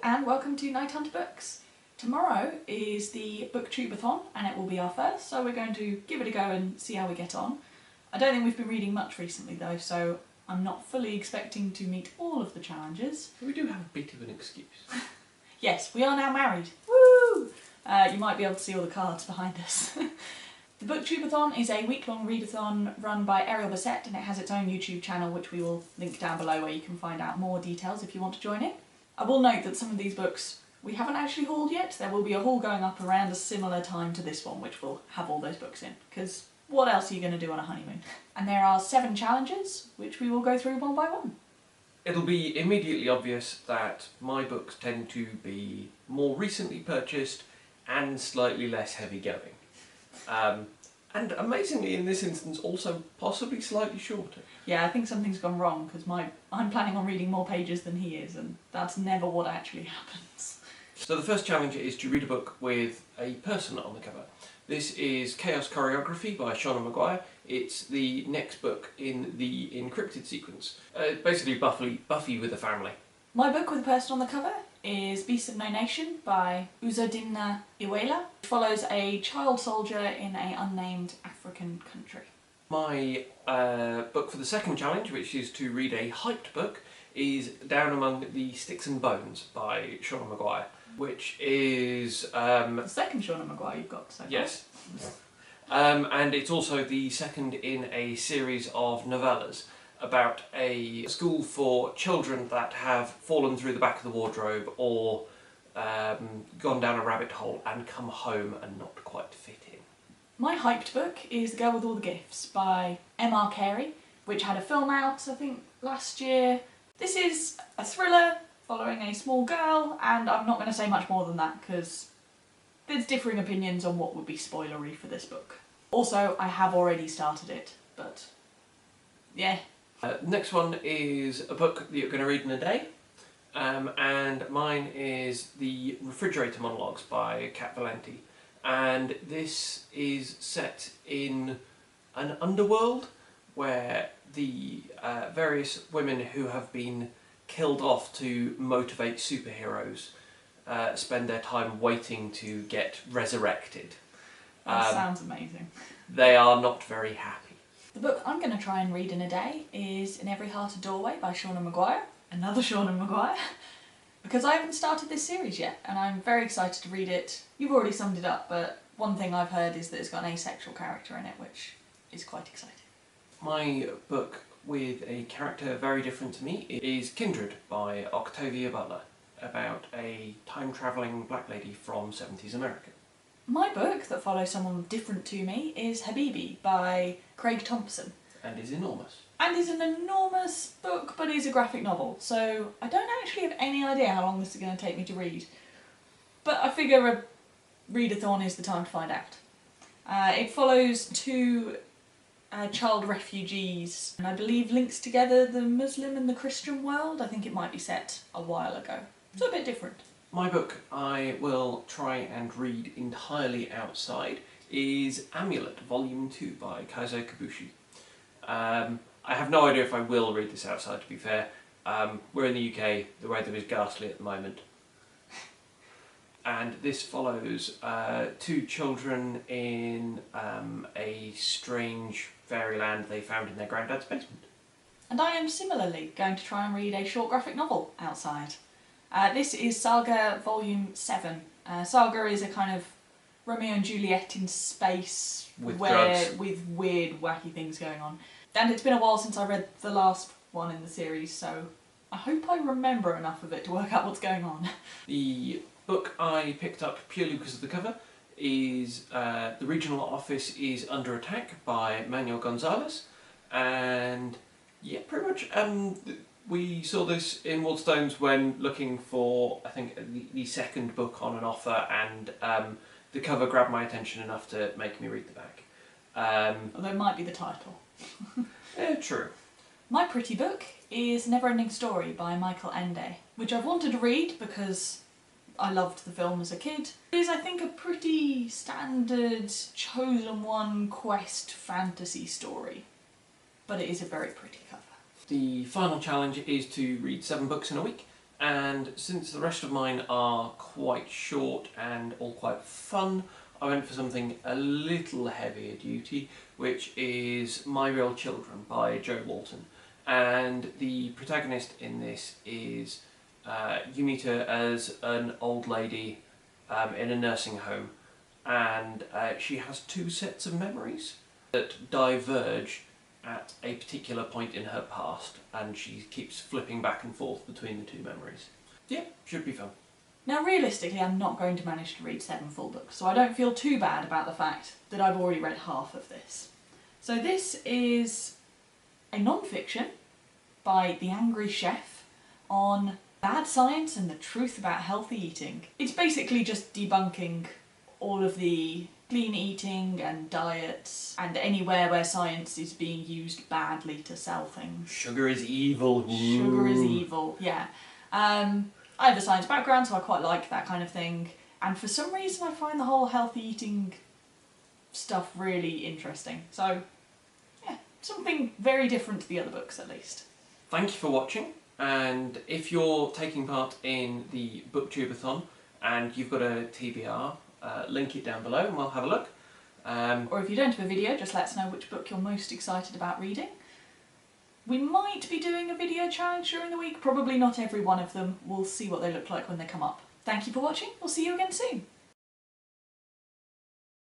and welcome to KnightHunter Books. Tomorrow is the Booktubeathon and it will be our first, so we're going to give it a go and see how we get on. I don't think we've been reading much recently though, so I'm not fully expecting to meet all of the challenges. We do have a bit of an excuse. Yes, we are now married. Woo! You might be able to see all the cards behind us. The Booktubeathon is a week-long readathon run by Ariel Bassett, and it has its own YouTube channel which we will link down below where you can find out more details if you want to join it. I will note that some of these books we haven't actually hauled yet. There will be a haul going up around a similar time to this one which will have all those books in, because what else are you going to do on a honeymoon? And there are 7 challenges which we will go through one by one. It'll be immediately obvious that my books tend to be more recently purchased and slightly less heavy going. And amazingly in this instance also possibly slightly shorter. Yeah, I think something's gone wrong because I'm planning on reading more pages than he is, and that's never what actually happens. So the first challenge is to read a book with a person on the cover. This is Chaos Choreography by Seanan Maguire. It's the next book in the encrypted sequence. Basically Buffy with a family. My book with a person on the cover is Beasts of No Nation by Uzodinma Iweala. It follows a child soldier in an unnamed African country. My book for the second challenge, which is to read a hyped book, is Down Among the Sticks and Bones by Seanan Maguire, which is... the second Seanan Maguire you've got so far. Yes. And it's also the second in a series of novellas about a school for children that have fallen through the back of the wardrobe or gone down a rabbit hole and come home and not quite fit in. My hyped book is The Girl with All the Gifts by M R Carey, which had a film out, I think, last year. This is a thriller following a small girl, and I'm not going to say much more than that because there's differing opinions on what would be spoilery for this book. Also, I have already started it, but yeah. Next one is a book that you're going to read in a day, and mine is The Refrigerator Monologues by Valente. And this is set in an underworld where the various women who have been killed off to motivate superheroes spend their time waiting to get resurrected. That sounds amazing. They are not very happy. The book I'm going to try and read in a day is In Every Heart a Doorway by Seanan Maguire. Another Seanan Maguire. Because I haven't started this series yet, and I'm very excited to read it. You've already summed it up, but one thing I've heard is that it's got an asexual character in it, which is quite exciting. My book with a character very different to me is Kindred by Octavia Butler, about a time-travelling black lady from 70s America. My book that follows someone different to me is Habibi by Thompson. And is enormous. And is an enormous book, but is a graphic novel, so I don't actually have any idea how long this is going to take me to read. But I figure a readathon is the time to find out. It follows 2 child refugees, and I believe links together the Muslim and the Christian world. I think it might be set a while ago, so a bit different. My book I will try and read entirely outside is Amulet, Volume 2 by Kabushi. I have no idea if I will read this outside, to be fair. We're in the UK, the weather is ghastly at the moment. And this follows 2 children in a strange fairyland they found in their granddad's basement. And I am similarly going to try and read a short graphic novel outside. This is Saga Volume 7. Saga is a kind of Romeo and Juliet in space with weird wacky things going on. And it's been a while since I read the last one in the series, so I hope I remember enough of it to work out what's going on. The book I picked up purely because of the cover is The Regional Office is Under Attack by Manuel Gonzales, and yeah, pretty much we saw this in Waterstones when looking for, I think, the second book on an offer, and the cover grabbed my attention enough to make me read the back. Although it might be the title. Yeah, true. My pretty book is Neverending Story by Ende, which I've wanted to read because I loved the film as a kid. It is, I think, a pretty standard chosen one quest fantasy story, but it is a very pretty cover. The final challenge is to read 7 books in a week, And since the rest of mine are quite short and all quite fun, I went for something a little heavier duty, which is My Real Children by Jo Walton. And the protagonist in this is, you meet her as an old lady in a nursing home, and she has two sets of memories that diverge at a particular point in her past, and she keeps flipping back and forth between the two memories. Yeah, should be fun. Now realistically, I'm not going to manage to read 7 full books, so I don't feel too bad about the fact that I've already read half of this. So this is a non-fiction by The Angry Chef on bad science and the truth about healthy eating. It's basically just debunking all of the clean eating and diets and anywhere where science is being used badly to sell things. Sugar is evil. Sugar is evil, yeah. I have a science background, so I quite like that kind of thing. And for some reason I find the whole healthy eating stuff really interesting. So, yeah, something very different to the other books at least. Thank you for watching, and if you're taking part in the Booktubeathon and you've got a TBR, link it down below and we'll have a look. Or if you don't have a video, just let us know which book you're most excited about reading. We might be doing a video challenge during the week, probably not every one of them. We'll see what they look like when they come up. Thank you for watching, we'll see you again soon.